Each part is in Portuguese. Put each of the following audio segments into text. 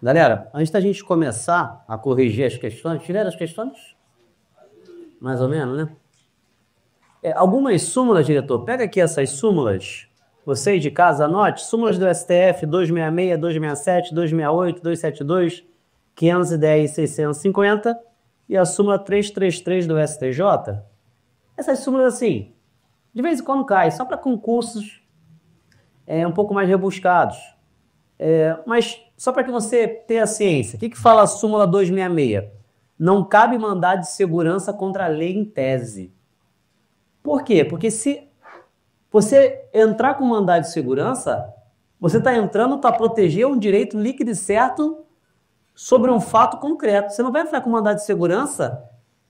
Galera, antes da gente começar a corrigir as questões, tiveram as questões? Mais ou menos, né? Algumas súmulas, diretor, pega aqui essas súmulas, vocês de casa, anote, súmulas do STF 266, 267, 268, 272, 510 e 650 e a súmula 333 do STJ. Essas súmulas, assim, de vez em quando caem, só para concursos um pouco mais rebuscados. Mas só para que você tenha ciência, o que fala a súmula 266? Não cabe mandado de segurança contra a lei em tese. Por quê? Porque se você entrar com mandado de segurança, você está entrando para proteger um direito líquido e certo sobre um fato concreto. Você não vai entrar com mandado de segurança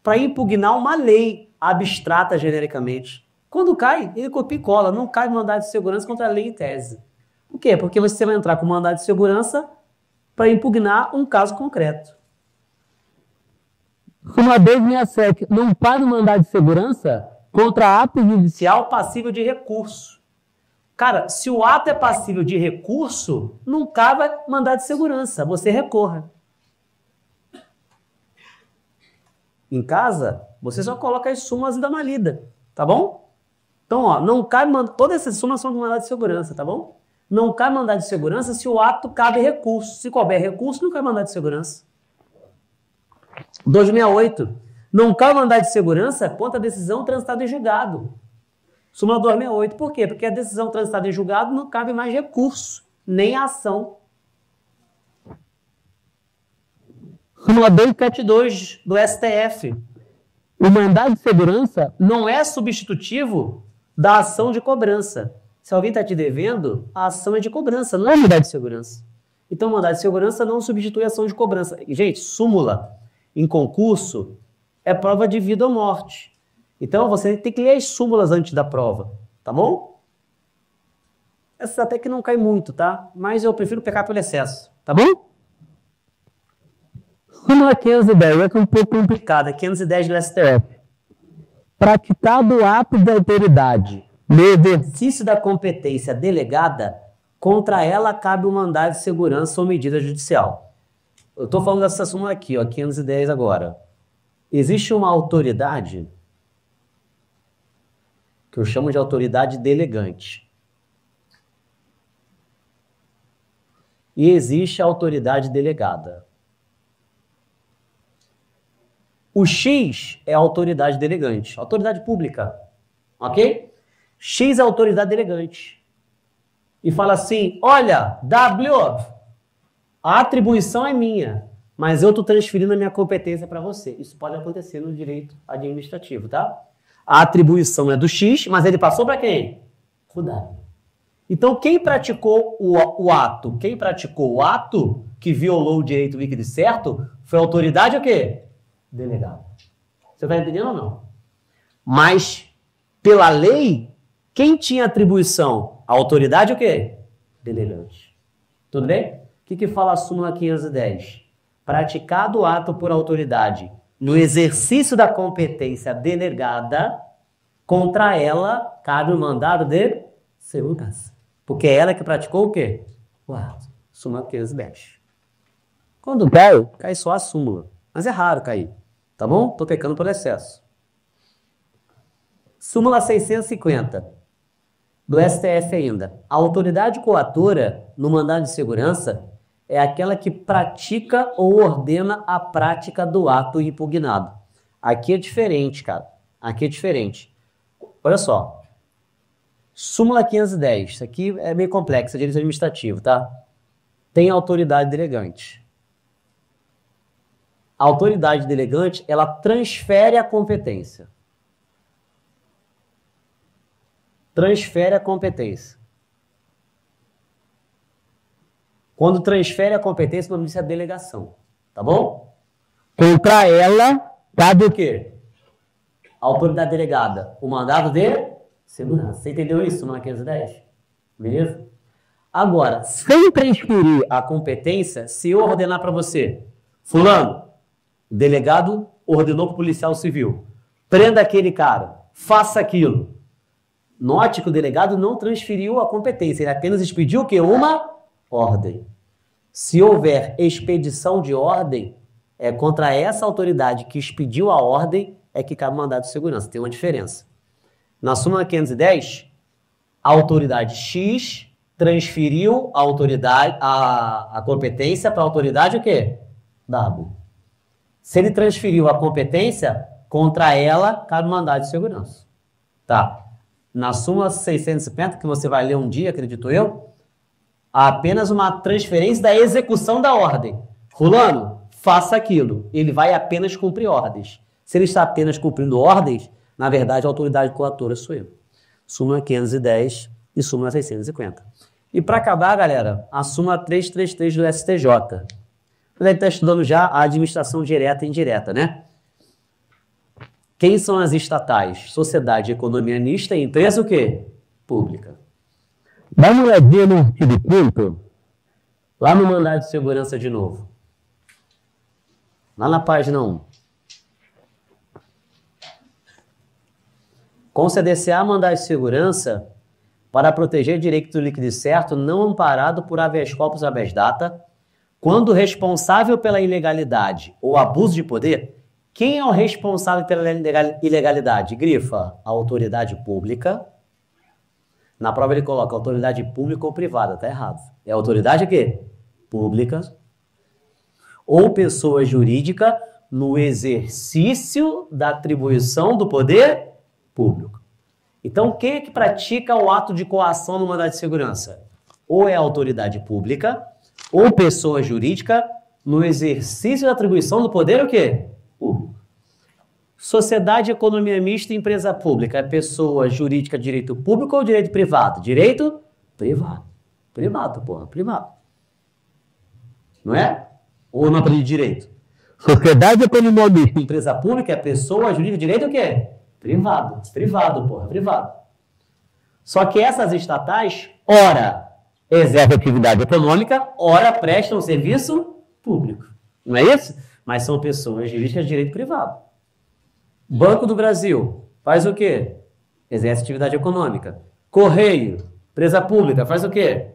para impugnar uma lei abstrata genericamente. Quando cai, ele copia e cola. Não cai mandado de segurança contra a lei em tese. Por quê? Porque você vai entrar com mandado de segurança para impugnar um caso concreto. Súmula 267. Não paga o mandado de segurança contra ato judicial passível de recurso. Cara, se o ato é passível de recurso, não cabe mandado de segurança. Você recorra. Em casa, você só coloca as súmulas e dá uma lida, tá bom? Então, ó, não cabe todas essas súmulas são de mandado de segurança, tá bom? Não cabe mandado de segurança se o ato cabe recurso. Se couber recurso, não cabe mandado de segurança. 268. Não cabe mandado de segurança contra a decisão transitada em julgado. Súmula 268. Por quê? Porque a decisão transitada em julgado não cabe mais recurso, nem ação. Súmula 272 do STF. O mandado de segurança não é substitutivo da ação de cobrança. Se alguém está te devendo, a ação é de cobrança, não é mandado de segurança. Então, mandado de segurança não substitui a ação de cobrança. Gente, súmula em concurso é prova de vida ou morte. Então, você tem que ler as súmulas antes da prova, tá bom? Essa até que não cai muito, tá? Mas eu prefiro pecar pelo excesso, tá bom? Súmula 510, é um pouco complicada, 510 do STF. Praticado o ato da autoridade no exercício da competência delegada, contra ela cabe o mandado de segurança ou medida judicial. Eu estou falando dessa súmula aqui, ó, 510 agora. Existe uma autoridade que eu chamo de autoridade delegante. E existe a autoridade delegada. O X é a autoridade delegante, autoridade pública, ok? X é a autoridade delegante. E fala assim, olha, W, a atribuição é minha, mas eu estou transferindo a minha competência para você. Isso pode acontecer no direito administrativo, tá? A atribuição é do X, mas ele passou para quem? Para o W. Então, quem praticou o ato? Quem praticou o ato que violou o direito líquido e certo foi a autoridade o quê? Delegado. Você está entendendo ou não? Mas, pela lei, quem tinha atribuição? A autoridade o quê? Delegante. Tudo bem? O que fala a súmula 510? Praticado o ato por autoridade no exercício da competência delegada, contra ela cabe o mandado de segurança. Porque é ela que praticou o quê? O ato. Súmula 510. Quando cai só a súmula. Mas é raro cair, tá bom? Tô pecando por excesso. Súmula 650 do STF ainda. A autoridade coatora no mandado de segurança é aquela que pratica ou ordena a prática do ato impugnado. Aqui é diferente, cara. Aqui é diferente. Olha só. Súmula 510. Isso aqui é meio complexo, é direito administrativo, tá? Tem autoridade delegante. A autoridade delegante, ela transfere a competência. Transfere a competência. Quando transfere a competência, o nome disso é delegação. Tá bom? Contra ela, cabe o quê? A autoridade delegada. O mandado de segurança. Você entendeu isso no 510? Beleza? Agora, sem transferir a competência, se eu ordenar para você, fulano, o delegado ordenou para o policial civil, prenda aquele cara, faça aquilo. Note que o delegado não transferiu a competência, ele apenas expediu o quê? Uma ordem. Se houver expedição de ordem, é contra essa autoridade que expediu a ordem é que cabe o mandado de segurança. Tem uma diferença. Na súmula 510, a autoridade X transferiu a autoridade, a competência para a autoridade o quê? W. Se ele transferiu a competência, contra ela cabe o mandado de segurança. Tá. Na súmula 650, que você vai ler um dia, acredito eu, há apenas uma transferência da execução da ordem. Fulano, faça aquilo. Ele vai apenas cumprir ordens. Se ele está apenas cumprindo ordens, na verdade a autoridade coatora sou eu. Súmula 510 e súmula 650. E para acabar, galera, a súmula 333 do STJ. Você está estudando já a administração direta e indireta, né? Quem são as estatais? Sociedade, economia mista e empresa o quê? Pública. Dá uma olhadinha no artigo 5º, lá no mandado de segurança de novo. Lá na página 1. Conceder-se-á mandado de segurança para proteger direito do líquido certo não amparado por habeas corpus ou habeas data, quando responsável pela ilegalidade ou abuso de poder. Quem é o responsável pela ilegalidade? Grifa, a autoridade pública. Na prova ele coloca autoridade pública ou privada, tá errado. É autoridade o quê? Pública. Ou pessoa jurídica no exercício da atribuição do poder público. Então, quem é que pratica o ato de coação no mandado de segurança? Ou é a autoridade pública, ou pessoa jurídica no exercício da atribuição do poder o quê? Público. Sociedade, economia mista e empresa pública. É pessoa jurídica, direito público ou direito privado? Direito privado. Privado, porra, privado. Não é? Ou não aprendi direito? Sociedade, economia mista e empresa pública é pessoa jurídica, direito o quê? Privado. Privado, porra, privado. Só que essas estatais, ora exercem atividade econômica, ora prestam serviço público. Não é isso? Mas são pessoas jurídicas de direito privado. Banco do Brasil faz o quê? Exerce atividade econômica. Correio, empresa pública, faz o quê?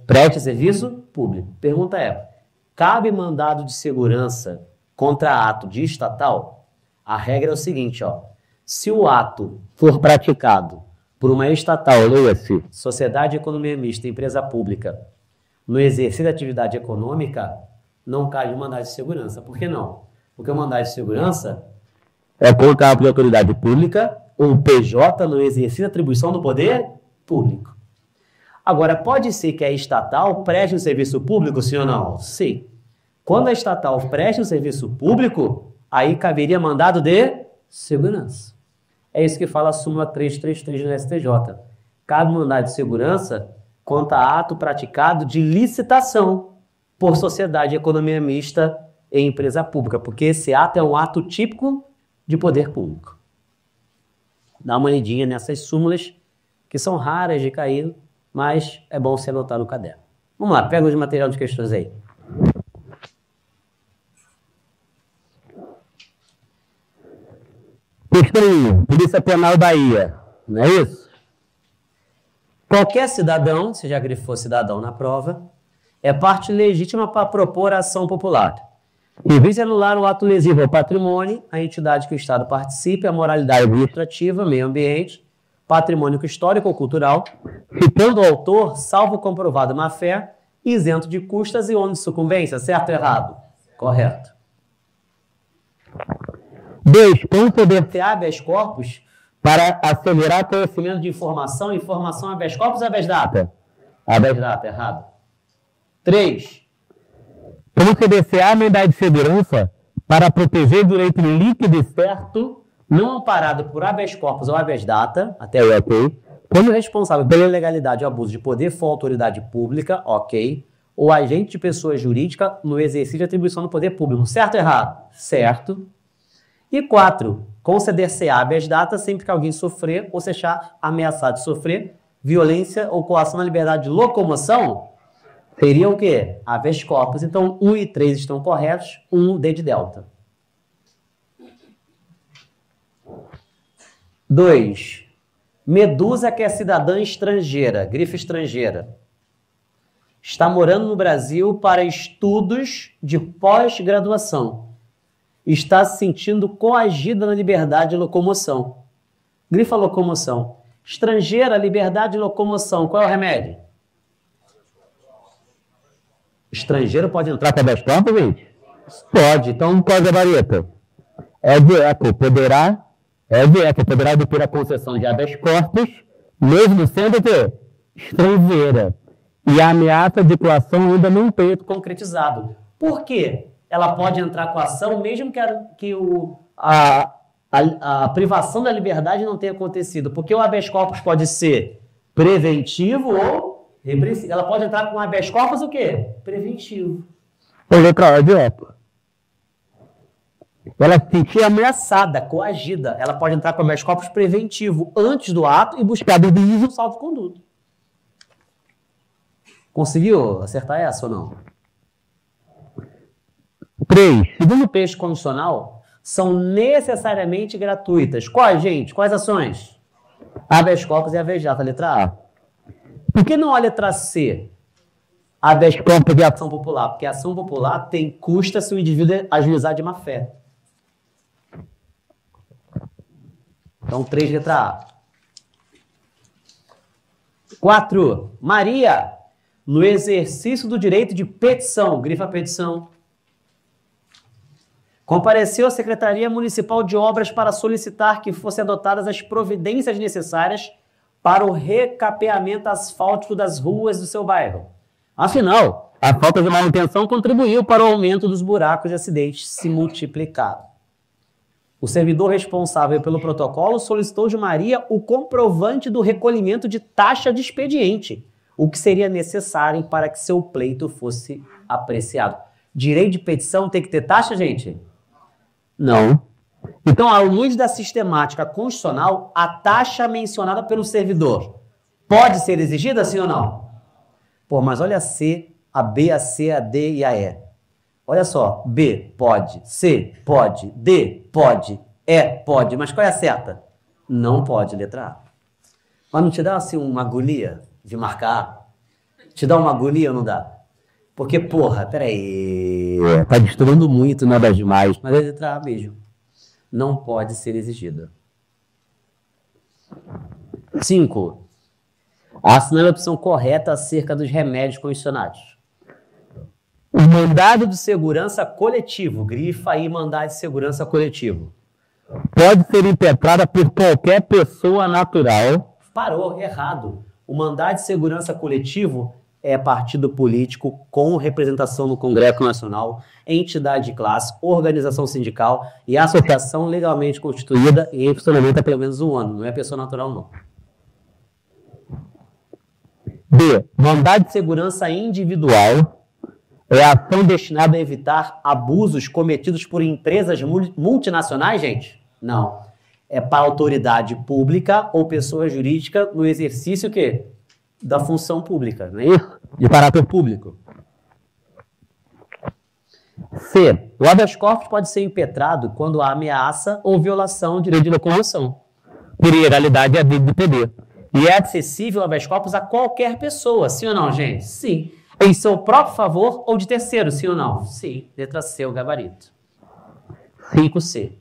Presta serviço público. Pergunta é, cabe mandado de segurança contra ato de estatal? A regra é o seguinte, ó. Se o ato for praticado por uma estatal, leia-se, sociedade, economia mista, empresa pública, no exercício da atividade econômica, não cai o mandado de segurança. Por que não? Porque o mandado de segurança é contra a autoridade pública ou PJ no exercício da atribuição do poder público. Agora, pode ser que a estatal preste um serviço público, sim ou não? Sim. Quando a estatal presta um serviço público, aí caberia mandado de segurança. É isso que fala a súmula 333 do STJ. Cabe mandado de segurança contra ato praticado de licitação por sociedade, economia mista e empresa pública, porque esse ato é um ato típico de poder público. Dá uma olhadinha nessas súmulas, que são raras de cair, mas é bom você anotar no caderno. Vamos lá, pega os materiais de questões aí. Questão 1, Polícia Penal Bahia, não é isso? Qualquer cidadão, se já grifou cidadão na prova, é parte legítima para propor a ação popular. Em vez de anular o ato lesivo ao patrimônio, a entidade que o Estado participe, a moralidade administrativa, meio ambiente, patrimônio histórico ou cultural, ficando o autor, salvo comprovada má-fé, isento de custas e ônus de sucumbência. Certo ou errado? Correto. 2. Conceder-se habeas corpus para acelerar conhecimento de informação, informação habeas corpus ou habeas data? Habeas data, errado. 3. Conceder-se-á mandado de segurança para proteger direito líquido e certo, não amparado por habeas corpus ou habeas data, até o ok, quando responsável pela ilegalidade ou abuso de poder for autoridade pública, ok, ou agente de pessoa jurídica no exercício de atribuição do poder público. Certo ou errado? Certo. E 4. Conceder-se-á habeas data sempre que alguém sofrer ou se achar ameaçado de sofrer violência ou coação na liberdade de locomoção, seria o quê? Habeas corpus. Então, 1 e 3 estão corretos, 1 D de delta. 2. Medusa, que é cidadã estrangeira, grife estrangeira. Está morando no Brasil para estudos de pós-graduação. Está se sentindo coagida na liberdade de locomoção. Grifa locomoção. Estrangeira, liberdade de locomoção. Qual é o remédio? Estrangeiro pode entrar com habeas corpus, gente? Pode. Então, qual é a vareta? Poderá obter a concessão de habeas corpus, mesmo sendo estrangeira. E a ameaça de coação ainda não tem concretizado. Por quê? Ela pode entrar com a ação mesmo que a privação da liberdade não tenha acontecido. Porque o habeas corpus pode ser preventivo ou repressivo. Ela pode entrar com habeas corpus o quê? Preventivo. Ela se sentir ameaçada, coagida. Ela pode entrar com habeas corpus preventivo antes do ato e buscar do juiz um salvo-conduto. Conseguiu acertar essa ou não? 3. Segundo o texto condicional, são necessariamente gratuitas. Quais, gente? Quais ações? Habeas corpus e habeas data, letra A. Por que não a letra C? Habeas corpus e ação popular. Porque a ação popular tem custa se o indivíduo ajuizar de má fé. Então, 3, letra A. 4. Maria, no exercício do direito de petição, grifa petição, compareceu à Secretaria Municipal de Obras para solicitar que fossem adotadas as providências necessárias para o recapeamento asfáltico das ruas do seu bairro. Afinal, a falta de manutenção contribuiu para o aumento dos buracos e acidentes se multiplicaram. O servidor responsável pelo protocolo solicitou de Maria o comprovante do recolhimento de taxa de expediente, o que seria necessário para que seu pleito fosse apreciado. Direito de petição tem que ter taxa, gente? Não. Então, à luz da sistemática constitucional, a taxa mencionada pelo servidor pode ser exigida, sim ou não? Pô, mas olha a C, a B, a C, a D e a E. Olha só, B pode, C pode, D pode, E pode, mas qual é a certa? Não pode, letra A. Mas não te dá assim uma agonia de marcar? Te dá uma agonia ou não dá? Porque, porra, peraí, tá destruindo muito, nada demais, mas é letra A mesmo. Não pode ser exigida. 5. Assinale a opção correta acerca dos remédios condicionados. O mandado de segurança coletivo, grifa aí mandado de segurança coletivo, pode ser impetrada por qualquer pessoa natural. Parou, errado. O mandado de segurança coletivo é partido político com representação no Congresso Nacional, entidade de classe, organização sindical e associação legalmente constituída e em funcionamento há pelo menos 1 ano. Não é pessoa natural, não. B. Mandado de segurança individual é a ação destinada a evitar abusos cometidos por empresas multinacionais, gente? Não. É para autoridade pública ou pessoa jurídica no exercício o quê? Da função pública, não é isso? De caráter público. C. O habeas corpus pode ser impetrado quando há ameaça ou violação do direito de locomoção, por ilegalidade a vida do PD. E é acessível o habeas corpus a qualquer pessoa, sim ou não, gente? Sim. Em seu próprio favor ou de terceiro, sim ou não? Sim. Letra C, o gabarito. 5C.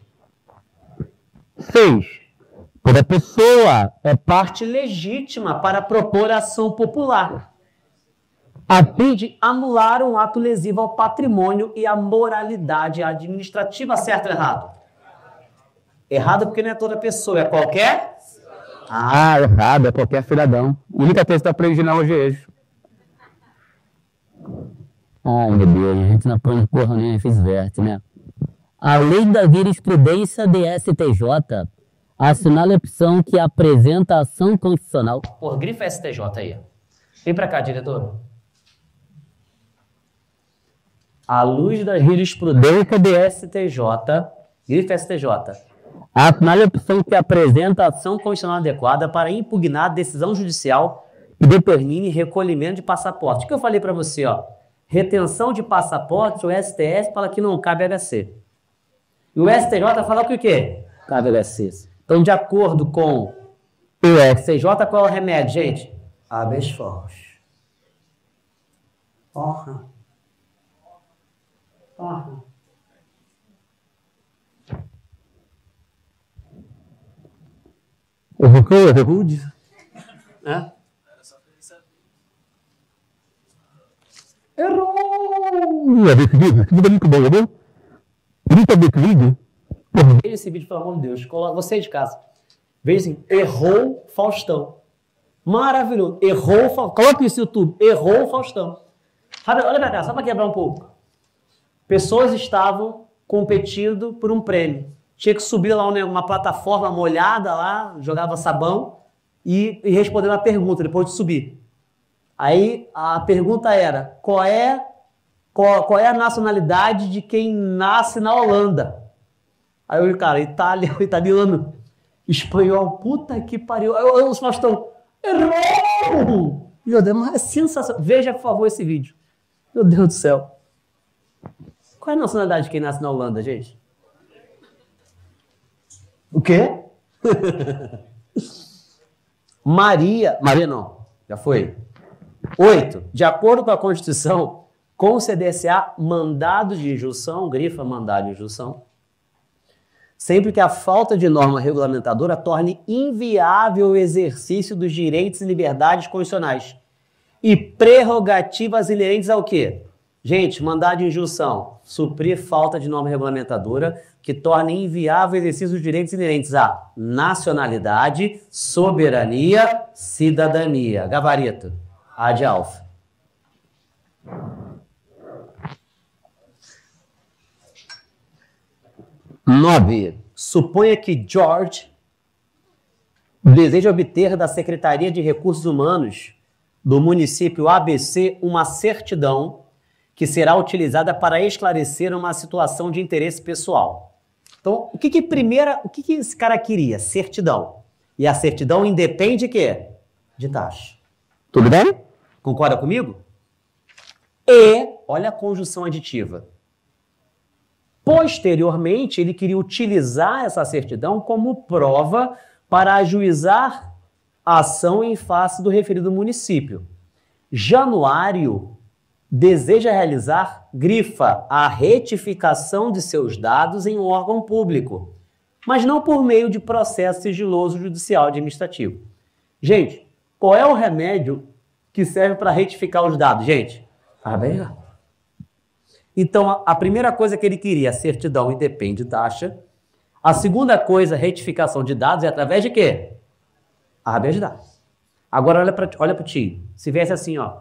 6. Quando a pessoa é parte legítima para propor ação popular, a fim de anular um ato lesivo ao patrimônio e à moralidade administrativa, certo ou errado? Errado porque não é toda pessoa, é qualquer? Ah, errado, é qualquer cidadão. A única coisa que está proibida hoje é isso. Ai, meu Deus, a gente não põe porra nem fiz verte, né? Além da jurisprudência de STJ, assinale a opção que apresenta a ação constitucional. Porra, grifa STJ aí. Vem pra cá, diretor. À luz da jurisprudência de STJ, grifa STJ, assinale a opção que apresenta a ação constitucional adequada para impugnar a decisão judicial que determine recolhimento de passaporte. O que eu falei para você, ó? Retenção de passaporte, o STF fala que não cabe HC. E o STJ fala que o quê? Cabe HC. Então, de acordo com o STJ, qual é o remédio, gente? Habeas corpus. Porra. Porra. Rude. É? Errou! Veja esse vídeo, esse vídeo é muito bom, entendeu? Nunca vi esse vídeo. Veja esse vídeo, pelo amor de Deus. Você de casa. Veja assim, errou Faustão. Maravilhoso. Errou Faustão. Coloque isso no YouTube. Errou Faustão. Olha pra cá, só pra quebrar um pouco. Pessoas estavam competindo por um prêmio. Tinha que subir lá uma plataforma molhada lá, jogava sabão e responder uma pergunta depois de subir. Aí a pergunta era, qual é a nacionalidade de quem nasce na Holanda? Aí o cara, italiano, espanhol, puta que pariu. Aí os Faustão, errou! Meu Deus, mas é sensacional. Veja, por favor, esse vídeo. Meu Deus do céu. Qual é a nacionalidade de quem nasce na Holanda, gente? O quê? Maria não, já foi. 8. De acordo com a Constituição, conceder-se-á mandado de injunção, grifa mandado de injunção, sempre que a falta de norma regulamentadora torne inviável o exercício dos direitos e liberdades constitucionais e prerrogativas inerentes ao quê? Gente, mandado de injunção, suprir falta de norma regulamentadora que torne inviável o exercício dos direitos inerentes à nacionalidade, soberania, cidadania. Gabarito. A de alfa. Nove. Suponha que George deseja obter da Secretaria de Recursos Humanos do município ABC uma certidão que será utilizada para esclarecer uma situação de interesse pessoal. Então, o que esse cara queria? Certidão. E a certidão independe de quê? De taxa. Tudo bem? Concorda comigo? E, olha a conjunção aditiva. Posteriormente, ele queria utilizar essa certidão como prova para ajuizar a ação em face do referido município. Januário deseja realizar, grifa, a retificação de seus dados em um órgão público, mas não por meio de processo sigiloso judicial administrativo. Gente, qual é o remédio que serve para retificar os dados, gente? Bem. Então, a primeira coisa que ele queria, certidão independe de taxa. A segunda coisa, retificação de dados, é através de quê? Habeas de dados. Agora, olha para o tio. Se viesse assim, ó.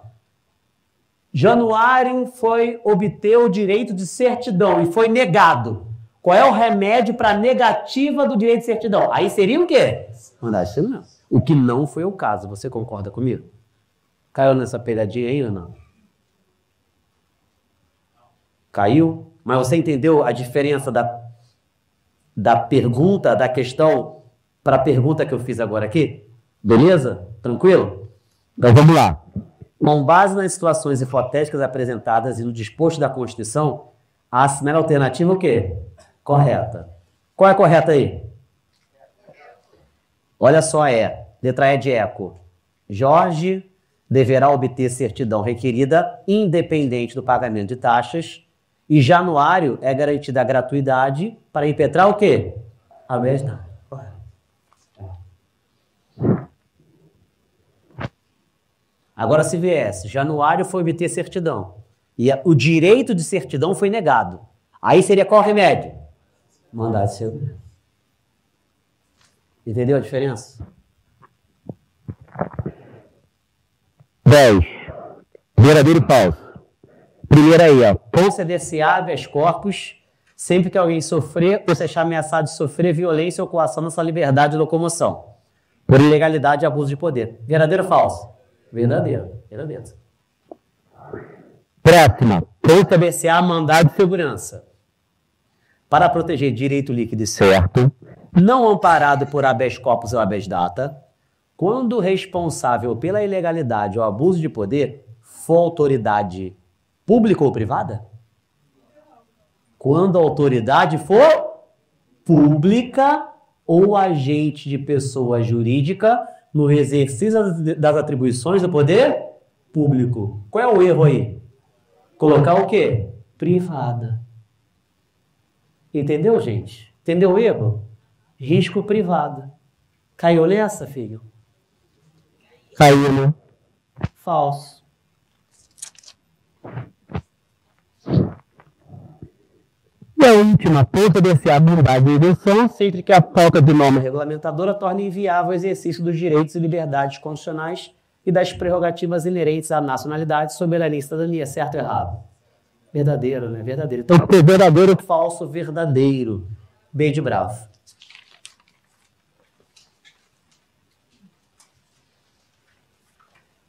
Januário foi obter o direito de certidão e foi negado. Qual é o remédio para negativa do direito de certidão? Aí seria o quê? Mandado de certidão. O que não foi o caso. Você concorda comigo? Caiu nessa pegadinha aí ou não? Caiu? Mas você entendeu a diferença da pergunta, da questão, para a pergunta que eu fiz agora aqui? Beleza? Tranquilo? Então vamos lá. Com base nas situações hipotéticas apresentadas e no disposto da Constituição, a assinala alternativa o quê? Correta. Qual é a correta aí? Olha só, letra E de eco. Jorge deverá obter certidão requerida independente do pagamento de taxas e Januário é garantida a gratuidade para impetrar o quê? A mesma. Agora se viesse, Januário foi obter certidão e o direito de certidão foi negado. Aí seria qual remédio? Mandado de segurança. Entendeu a diferença? 10. Verdadeiro e falso. Primeiro aí, ó. Conceder-se habeas corpus sempre que alguém sofrer ou seja ameaçado de sofrer violência ou coação na sua liberdade de locomoção, por ilegalidade e abuso de poder. Verdadeiro ou falso? Verdadeiro. Verdadeiro. Próxima. Conceder-se-á mandado de segurança para proteger direito líquido e certo, não amparado por habeas corpus ou habeas data, quando responsável pela ilegalidade ou abuso de poder for autoridade pública ou privada? Quando a autoridade for pública ou agente de pessoa jurídica no exercício das atribuições do poder público. Qual é o erro aí? Colocar o quê? Privada. Entendeu, gente? Entendeu o erro? Risco privado. Caiu nessa, filho? Caiu, né? Falso. E a última, poder-se a bondade de invenção, sempre que a falta de norma Regulamentadora torna inviável o exercício dos direitos e liberdades constitucionais e das prerrogativas inerentes à nacionalidade, soberania e cidadania. Certo ou errado? Verdadeiro, né? Verdadeiro. Então, verdadeiro. falso, verdadeiro. B de bravo.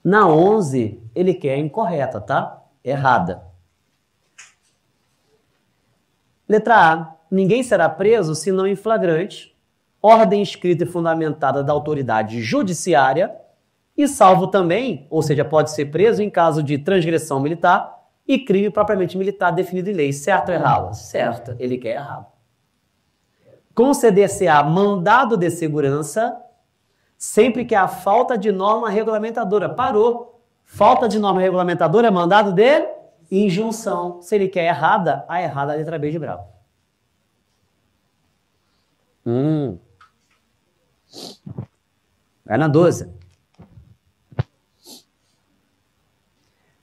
Na 11, ele quer incorreta, tá? Errada. Letra A. Ninguém será preso se não em flagrante, ordem escrita e fundamentada da autoridade judiciária e salvo também, ou seja, pode ser preso em caso de transgressão militar e crime propriamente militar definido em lei. Certo ou errado? Certo. Ele quer errado. Conceder-se-á mandado de segurança sempre que há falta de norma regulamentadora. Parou. Falta de norma regulamentadora é mandado de injunção. Se ele quer errada, a errada é a letra B de bravo. Vai na 12.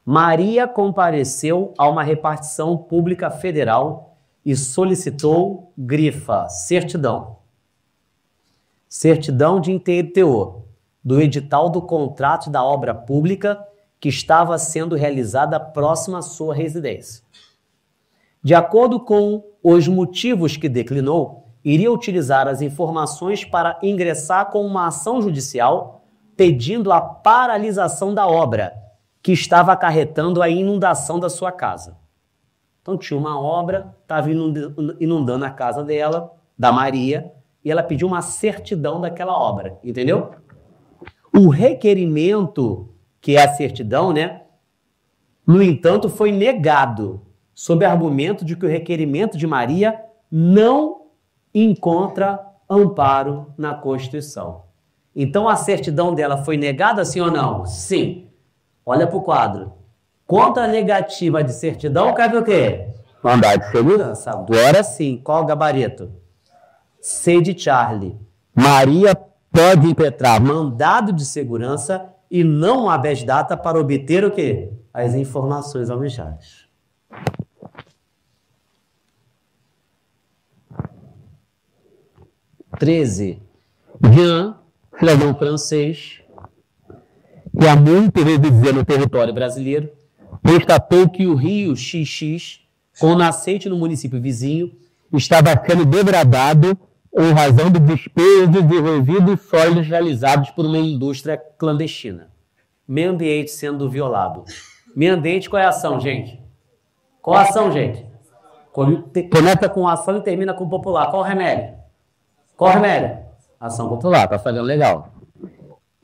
Maria compareceu a uma repartição pública federal e solicitou, grifa, certidão. Certidão de inteiro teor do edital do contrato da obra pública que estava sendo realizada próxima à sua residência. De acordo com os motivos que declinou, iria utilizar as informações para ingressar com uma ação judicial pedindo a paralisação da obra, que estava acarretando a inundação da sua casa. Então tinha uma obra, estava inundando a casa dela, da Maria, e ela pediu uma certidão daquela obra, entendeu? O requerimento, que é a certidão, né? No entanto, foi negado, sob argumento de que o requerimento de Maria não encontra amparo na Constituição. Então, a certidão dela foi negada, sim ou não? Sim. Olha para o quadro. Contra a negativa de certidão, cabe o quê? Mandado de segurança. Agora sim. Qual o gabarito? C de Charlie. Maria Pode impetrar mandado de segurança e não habeas data para obter o quê? As informações almejadas. Treze. Jean, cidadão francês, que há muito residia no território brasileiro, constatou que o rio XX, com nascente no município vizinho, estava sendo degradado em razão do despejo de resíduos sólidos realizados por uma indústria clandestina. Meio ambiente sendo violado. Meio ambiente, qual é a ação, gente? Qual a ação, gente? Conecta com ação e termina com popular. Qual o remédio? Qual o remédio? Ação popular, tá fazendo legal.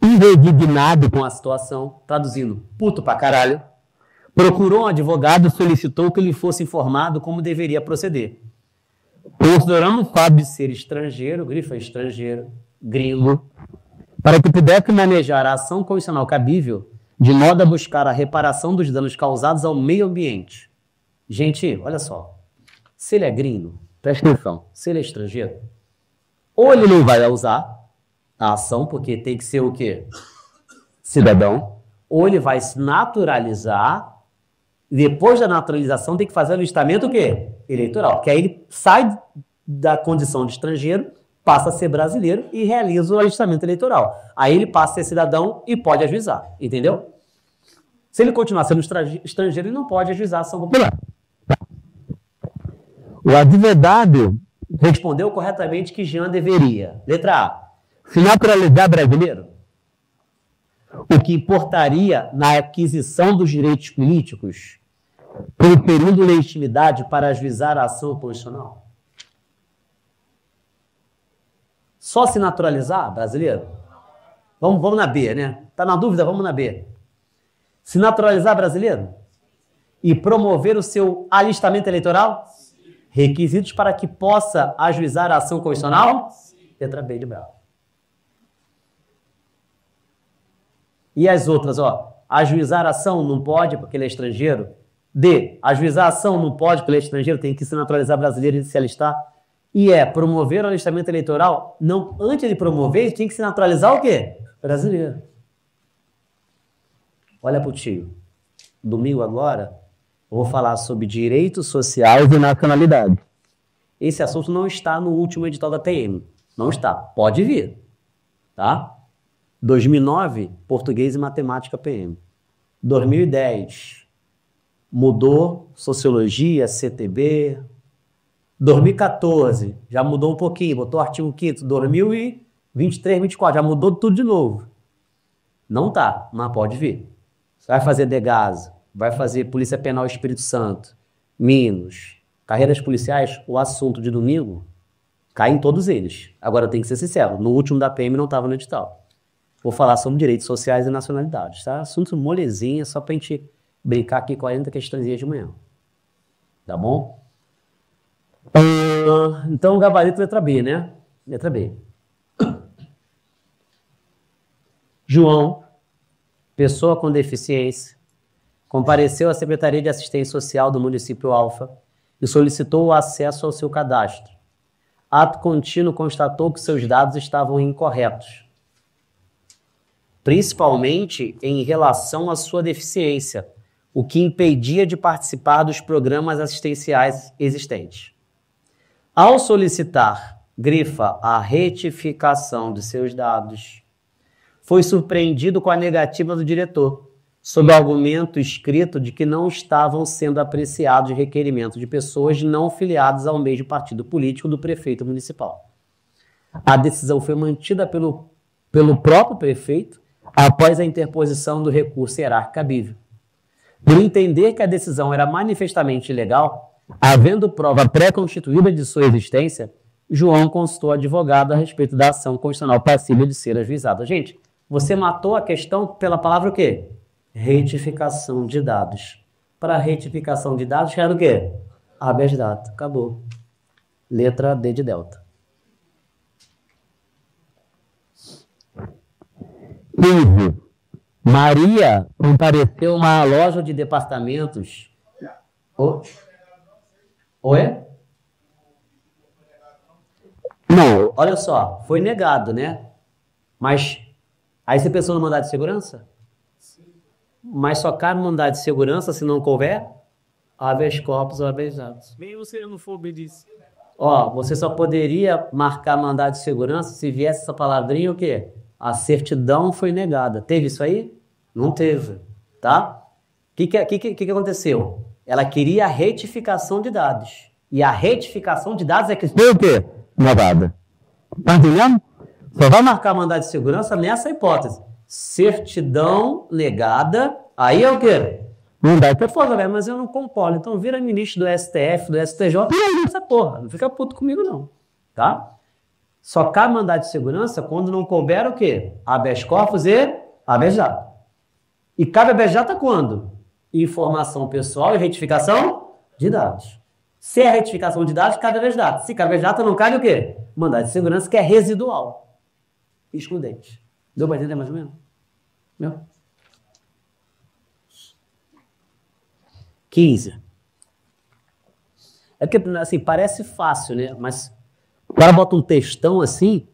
Indignado com a situação, traduzindo, puto pra caralho, procurou um advogado e solicitou que lhe fosse informado como deveria proceder. Considerando o fato de ser estrangeiro, grifa estrangeiro, gringo, para que pudesse manejar a ação constitucional cabível, de modo a buscar a reparação dos danos causados ao meio ambiente. Gente, olha só, se ele é gringo, presta atenção, se ele é estrangeiro, ou ele não vai usar a ação, porque tem que ser o quê? Cidadão, ou ele vai se naturalizar, depois da naturalização tem que fazer o alistamento o quê? Eleitoral, que aí ele sai da condição de estrangeiro, passa a ser brasileiro e realiza o alistamento eleitoral. Aí ele passa a ser cidadão e pode ajuizar, entendeu? Se ele continuar sendo estrangeiro, ele não pode ajuizar a ação popular. O advogado respondeu corretamente que Jean deveria. Letra A. Se naturalizar brasileiro, o que importaria na aquisição dos direitos políticos, conferindo legitimidade para ajuizar a ação constitucional? Só se naturalizar brasileiro? Vamos na B, né? Tá na dúvida? Vamos na B. Se naturalizar brasileiro e promover o seu alistamento eleitoral? Requisitos para que possa ajuizar a ação constitucional? Letra B de bravo. E as outras, ó, ajuizar a ação não pode porque ele é estrangeiro, D. Ajuizar a ação não pode pelo estrangeiro, tem que se naturalizar brasileiro e se alistar. E promover o alistamento eleitoral? Não, antes de promover, tem que se naturalizar o quê? Brasileiro. Olha pro tio. Domingo agora, eu vou falar sobre direitos sociais e nacionalidade. Esse assunto não está no último edital da PM. Não está. Pode vir. Tá? 2009, português e matemática PM. 2010, mudou sociologia, CTB. 2014, já mudou um pouquinho, botou o artigo 5º. 2023, 24, já mudou tudo de novo. Não tá, mas pode vir. Você vai fazer DEGASA, vai fazer Polícia Penal Espírito Santo, Minas, carreiras policiais, o assunto de domingo cai em todos eles. Agora, eu tenho que ser sincero, no último da PM não estava no edital. Vou falar sobre direitos sociais e nacionalidades, tá? Assunto molezinha, só pra gente brincar aqui 40 questões de manhã. Tá bom? Então, gabarito letra B, né? Letra B. João, pessoa com deficiência, compareceu à Secretaria de Assistência Social do município Alfa e solicitou o acesso ao seu cadastro. Ato contínuo constatou que seus dados estavam incorretos, principalmente em relação à sua deficiência, o que impedia de participar dos programas assistenciais existentes. Ao solicitar, grifa, a retificação de seus dados, foi surpreendido com a negativa do diretor, sob o argumento escrito de que não estavam sendo apreciados requerimentos de pessoas não filiadas ao mesmo partido político do prefeito municipal. A decisão foi mantida pelo próprio prefeito após a interposição do recurso hierárquico cabível. Por entender que a decisão era manifestamente ilegal, havendo prova pré-constituída de sua existência, João consultou advogado a respeito da ação constitucional passível de ser ajuizada. Gente, você matou a questão pela palavra o quê? Retificação de dados. Para retificação de dados, era o quê? Habeas data. Acabou. Letra D de delta. 15. Maria compareceu a uma loja de departamentos. Oi? Não, olha só, foi negado, né? Mas aí você pensou no mandado de segurança? Sim. Mas só cabe mandado de segurança se não couber habeas corpus ou habeas datus. Mesmo se ele não for obedecido. Ó, você só poderia marcar mandado de segurança se viesse essa palavrinha o quê? A certidão foi negada. Teve isso aí? Não teve, tá? O que aconteceu? Ela queria a retificação de dados. E a retificação de dados é que foi o quê? Negada. Tá entendendo? Só vai marcar mandado de segurança nessa hipótese. Certidão negada, aí é o quê? Mandado. Você falou, velho, mas eu não concordo. Então vira ministro do STF, do STJ, e essa porra. Não fica puto comigo, não. Tá? Só cabe mandado de segurança quando não couber o quê? Habeas corpus e habeas data. E cabe habeas data quando? Informação pessoal e retificação de dados. Se é retificação de dados, cabe habeas data. Se cabe habeas data, não cabe o quê? Mandado de segurança, que é residual. Excludente. Deu para entender mais ou menos? Meu? 15. É porque, assim, parece fácil, né? Mas o cara bota um textão assim.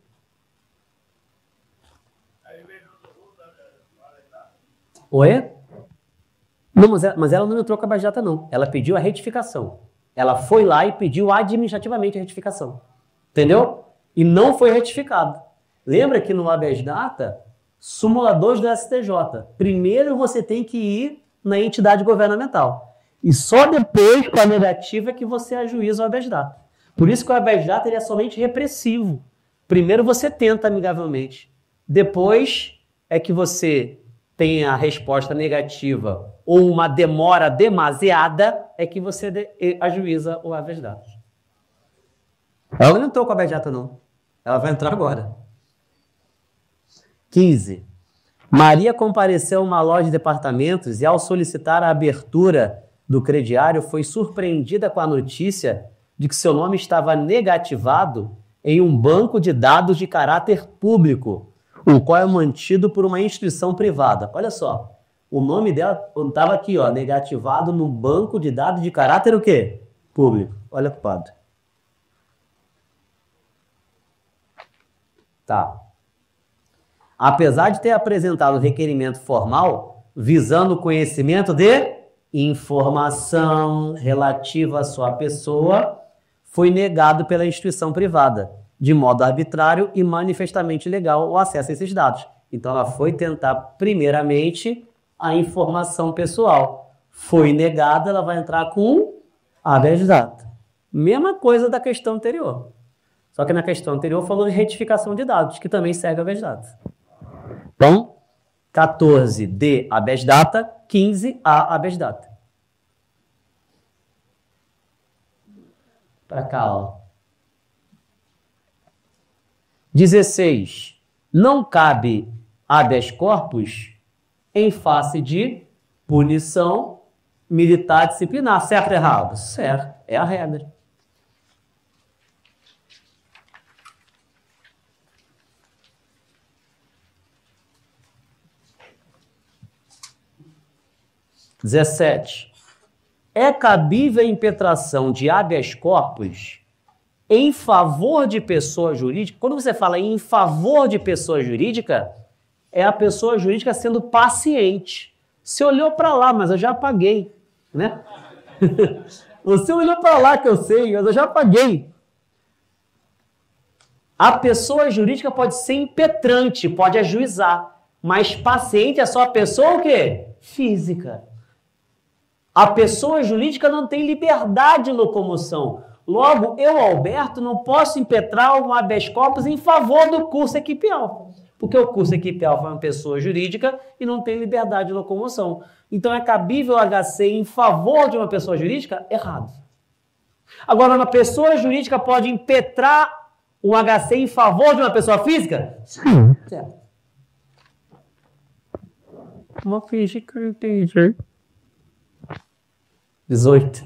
Oi? Não, mas ela não entrou com a habeas data, não. Ela pediu a retificação. Ela foi lá e pediu administrativamente a retificação. Entendeu? E não foi retificado. Lembra que no habeas data, súmula 2 do STJ. Primeiro você tem que ir na entidade governamental. E só depois, com a negativa, é que você ajuiza o habeas data. Por isso que o habeas data ele é somente repressivo. Primeiro você tenta amigavelmente. Depois é que você tem a resposta negativa ou uma demora demasiada, é que você ajuiza o habeas data. Ela não entrou com a habeas data, não. Ela vai entrar agora. 15. Maria compareceu a uma loja de departamentos e, ao solicitar a abertura do crediário, foi surpreendida com a notícia de que seu nome estava negativado em um banco de dados de caráter público, o qual é mantido por uma instituição privada. Olha só, O nome dela estava aqui, ó, negativado no banco de dados de caráter o quê? Público. Olha pro padre. Tá. Apesar de ter apresentado o requerimento formal, visando o conhecimento de informação relativa à sua pessoa, foi negado pela instituição privada, de modo arbitrário e manifestamente ilegal, o acesso a esses dados. Então, ela foi tentar, primeiramente, a informação pessoal. Foi negada, ela vai entrar com habeas data. Mesma coisa da questão anterior. Só que na questão anterior falou de retificação de dados, que também serve habeas data. Então, 14 D, habeas data, 15 A, habeas data. Para cá, ó. 16. Não cabe habeas corpus em face de punição militar disciplinar. Certo ou errado? Certo. É a regra. (17) É cabível a impetração de habeas corpus em favor de pessoa jurídica. Quando você fala em favor de pessoa jurídica, é a pessoa jurídica sendo paciente. Você olhou para lá, mas eu já paguei, né? Você olhou para lá que eu sei, mas eu já paguei. A pessoa jurídica pode ser impetrante, pode ajuizar, mas paciente é só a pessoa o quê? Física. A pessoa jurídica não tem liberdade de locomoção. Logo, eu, Alberto, não posso impetrar um habeas corpus em favor do curso Equipe Alfa, porque o curso Equipe Alfa é uma pessoa jurídica e não tem liberdade de locomoção. Então, é cabível o HC em favor de uma pessoa jurídica? Errado. Agora, uma pessoa jurídica pode impetrar um HC em favor de uma pessoa física? Sim. Certo. Uma física, entendi. 18.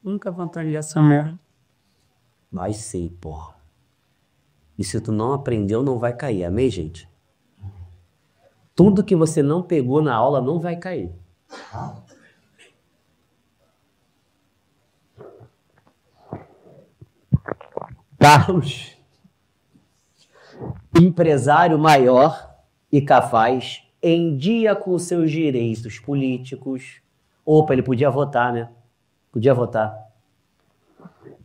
Nunca vantagem essa merda. Vai ser, porra. E se tu não aprendeu, não vai cair. Amém, gente? Tudo que você não pegou na aula não vai cair. Carlos, empresário maior e capaz, em dia com seus direitos políticos. Opa, ele podia votar, né? Podia votar.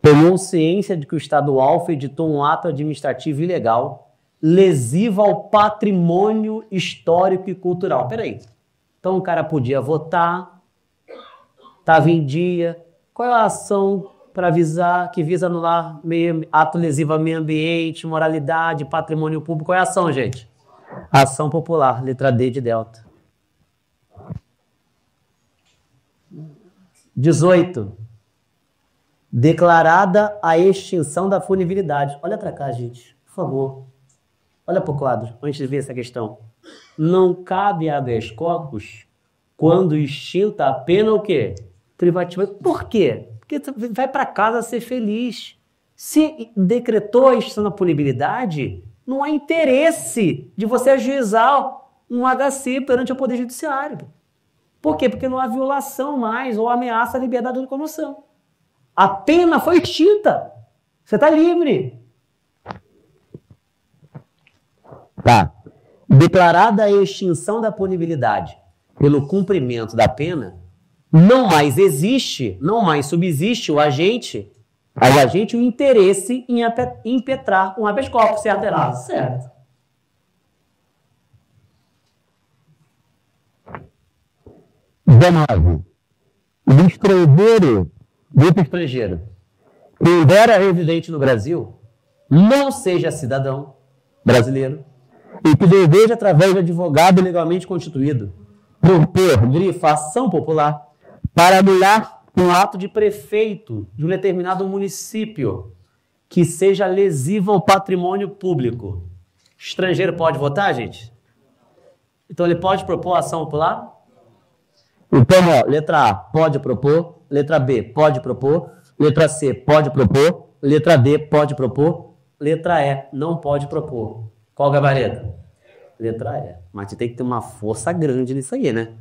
Tomou ciência de que o Estado Alfa editou um ato administrativo ilegal, lesivo ao patrimônio histórico e cultural. Peraí. Então o cara podia votar, estava em dia. Qual é a ação para avisar que visa anular ato lesivo ao meio ambiente, moralidade, patrimônio público? Qual é a ação, gente? Ação popular, letra D de delta. 18. Declarada a extinção da punibilidade. Olha para cá, gente, por favor. Olha para o quadro, antes de ver essa questão. Não cabe habeas corpus quando extinta a pena o quê? Privativa. Por quê? Porque tu vai para casa ser feliz. Se decretou a extinção da punibilidade, não há interesse de você ajuizar um HC perante o Poder Judiciário. Por quê? Porque não há violação mais ou ameaça à liberdade de locomoção. A pena foi extinta. Você está livre. Tá. Declarada a extinção da punibilidade pelo cumprimento da pena, não mais existe, não mais subsiste ao agente o interesse em impetrar um habeas corpus, certo ou errado? Certo. Grupo estrangeiro que era residente no Brasil, não seja cidadão brasileiro e que deseja, através de advogado legalmente constituído, propor grifação popular para anular um ato de prefeito de um determinado município que seja lesivo ao patrimônio público. Estrangeiro pode votar, gente? Então ele pode propor ação popular? Então, ó, letra A, pode propor. Letra B, pode propor. Letra C, pode propor. Letra D, pode propor. Letra E, não pode propor. Qual gabarito? Letra E. Mas você tem que ter uma força grande nisso aí, né?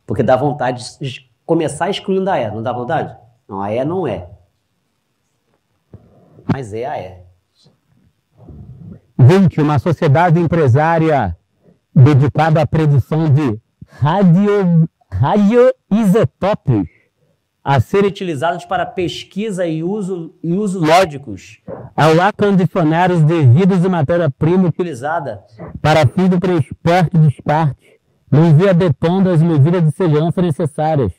Porque dá vontade de começar excluindo a E, não dá vontade? Não, a E não é. Mas é a E. 20. Uma sociedade empresária dedicada à produção de radioisótopos A serem utilizados para pesquisa e uso lógicos. ao acondicionar os resíduos de matéria-prima Utilizada para fins do transporte e descarte, não vi adotando as medidas de segurança necessárias.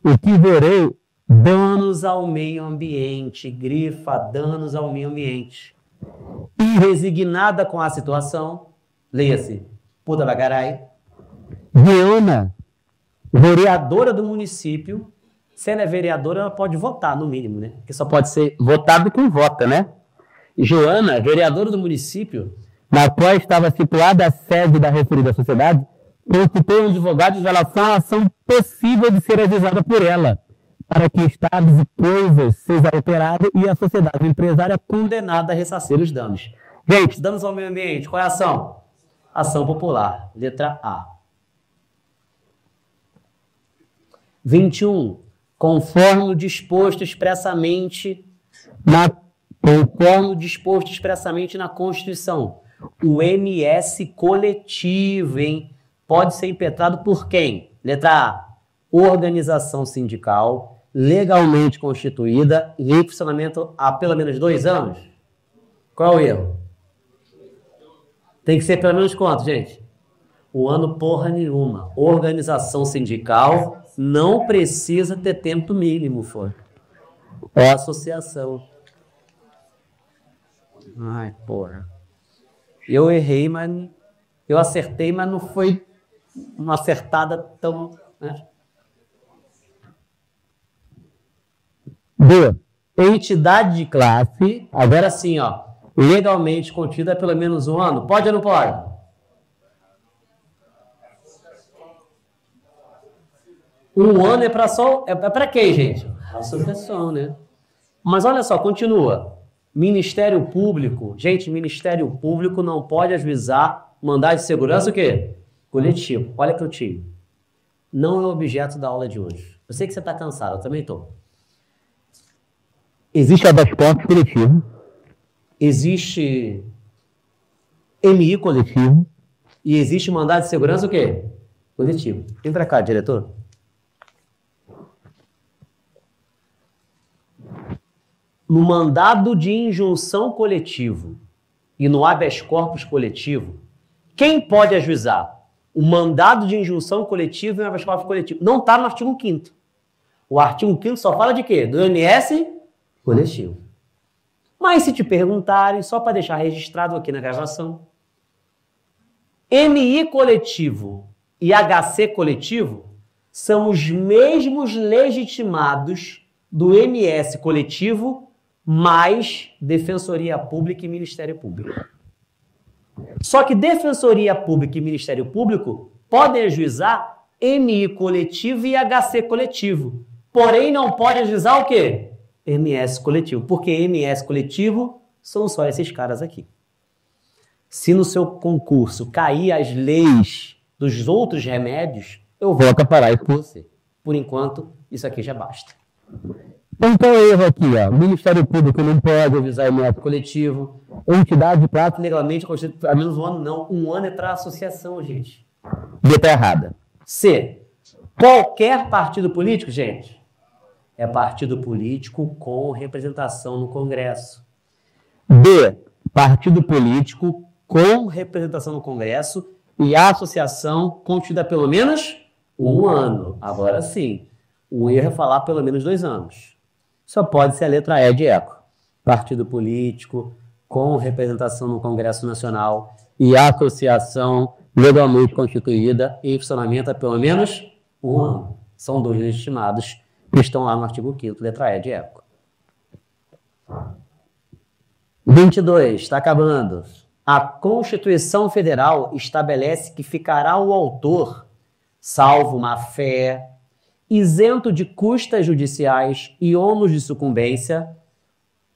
O que verei danos ao meio ambiente. Grifa danos ao meio ambiente. E resignada com a situação, leia-se, puta bagarai, Guiana, vereadora do município. Se ela é vereadora, ela pode votar, no mínimo, né? Porque só pode ser votado quem vota, né? Joana, vereadora do município, na qual estava situada a sede da referida sociedade, consultou um advogado em relação à ação possível de ser ajuizada por ela, para que estados e coisas seja alterado e a sociedade empresária condenada a ressarcir os danos. Gente, danos ao meio ambiente, qual é a ação? Ação popular, letra A. 21. Conforme o disposto expressamente na Constituição, o MS coletivo, hein, pode ser impetrado por quem? Letra A. Organização sindical legalmente constituída e em funcionamento há pelo menos 2 anos. Qual é o erro? Tem que ser pelo menos quanto, gente? O ano porra nenhuma. Organização sindical não precisa ter tempo mínimo, for. É associação. Ai, porra. Eu errei, mas... Eu acertei, mas não foi uma acertada tão... Né? B. Entidade de classe, agora sim, ó, legalmente contida há pelo menos 1 ano. Pode ou não pode? Um ano é para só... É para quem, gente? Associação, né? Mas olha só, continua. Ministério Público. Gente, Ministério Público não pode ajuizar mandado de segurança o quê? Coletivo. Olha que eu tive. Não é objeto da aula de hoje. Eu sei que você está cansado, eu também estou. Existe habeas corpus coletivo. Existe MI coletivo. E existe mandado de segurança o quê? Coletivo. Vem para cá, diretor. No mandado de injunção coletivo e no habeas corpus coletivo, quem pode ajuizar? O mandado de injunção coletivo e o habeas corpus coletivo. Não está no artigo 5º. O artigo 5º só fala de quê? Do INS coletivo. Mas se te perguntarem, só para deixar registrado aqui na gravação, MI coletivo e HC coletivo são os mesmos legitimados do MS coletivo mais Defensoria Pública e Ministério Público. Só que Defensoria Pública e Ministério Público podem ajuizar MI coletivo e HC coletivo. Porém, não pode ajuizar o quê? MS coletivo. Porque MS coletivo são só esses caras aqui. Se no seu concurso cair as leis dos outros remédios, eu vou acaparar isso por você. Por enquanto, isso aqui já basta. Então, erro aqui, ó. O Ministério Público não pode avisar o método Coletivo. entidade de prato Legalmente, há menos 1 ano, não. 1 ano é para associação, gente. letra errada. C. Qualquer partido político, gente, é partido político com representação no Congresso. B. Partido político com representação no Congresso e a associação contida há pelo menos 1 ano. Agora sim, o erro é falar pelo menos 2 anos. Só pode ser a letra E de eco. Partido político com representação no Congresso Nacional e associação legalmente constituída em funcionamento há pelo menos 1 ano. São 2 legitimados que estão lá no artigo 5º, letra E de eco. 22, está acabando. A Constituição Federal estabelece que ficará o autor, salvo má-fé, isento de custas judiciais e ônus de sucumbência,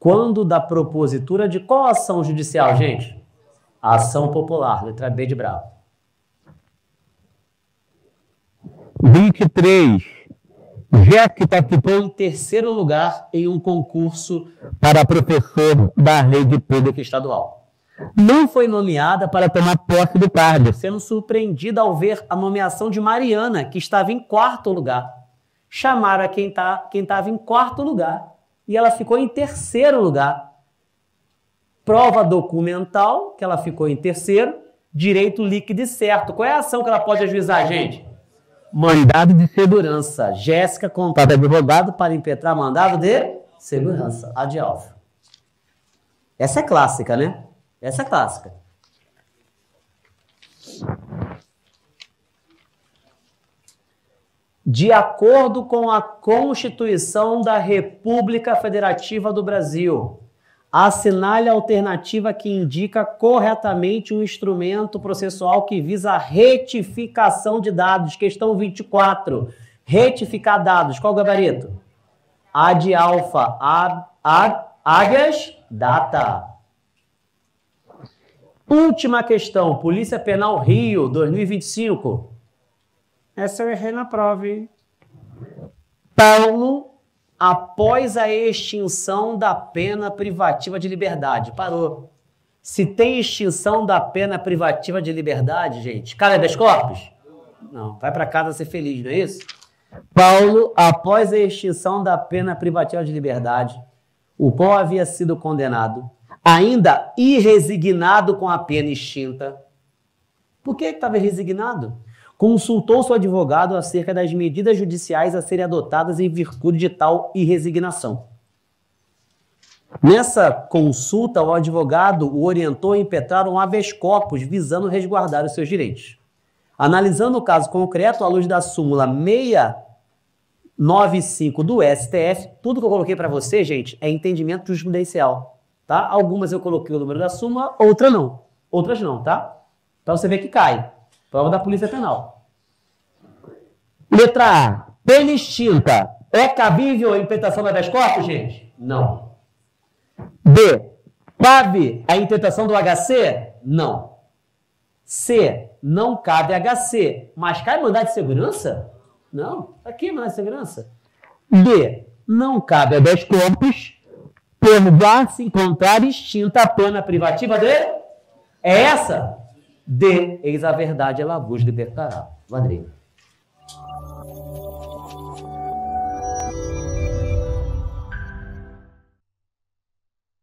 quando da propositura de qual ação judicial, gente? A ação popular, letra B de Bravo. 23. Jéssica participou Em terceiro lugar em um concurso para professor da rede pública estadual. Não foi nomeada para tomar posse do cargo, sendo surpreendida ao ver a nomeação de Mariana, que estava em quarto lugar. Chamaram quem estava em quarto lugar e ela ficou em terceiro lugar. Prova documental que ela ficou em terceiro, direito líquido e certo. Qual é a ação que ela pode ajuizar, gente? Mandado de segurança. Jéssica contrata advogado para impetrar mandado de segurança. A de alfa. Essa é clássica, né? Essa é clássica. De acordo com a Constituição da República Federativa do Brasil, assinale a alternativa que indica corretamente o instrumento processual que visa a retificação de dados. Questão 24. Retificar dados. Qual o gabarito? A de alfa. Águias. Data. Última questão. Polícia Penal Rio, 2025. Essa eu errei na prova, hein? Paulo, após a extinção da pena privativa de liberdade. Parou. Se tem extinção da pena privativa de liberdade, gente, cara, habeas corpus? Não, vai para casa ser feliz, não é isso? Paulo, após a extinção da pena privativa de liberdade, o qual havia sido condenado, ainda irresignado com a pena extinta. Por que estava resignado? Consultou seu advogado acerca das medidas judiciais a serem adotadas em virtude de tal irresignação. Nessa consulta, o advogado o orientou a impetrar um habeas corpus visando resguardar os seus direitos. Analisando o caso concreto, à luz da súmula 695 do STF, tudo que eu coloquei para você, gente, é entendimento jurisprudencial, tá? Algumas eu coloquei o número da súmula, outras não, tá? Para você ver que cai. Prova da Polícia Penal. Letra A. Pena extinta. É cabível a imputação do habeas corpus, gente? Não. B. Cabe a imputação do HC? Não. C. Não cabe HC. Mas cai mandado de segurança? Não. Aqui mandado de segurança. D. Não cabe habeas corpus por já se encontrar extinta a pena privativa de... É essa? D. Eis a verdade, ela vos libertará. Madrinha.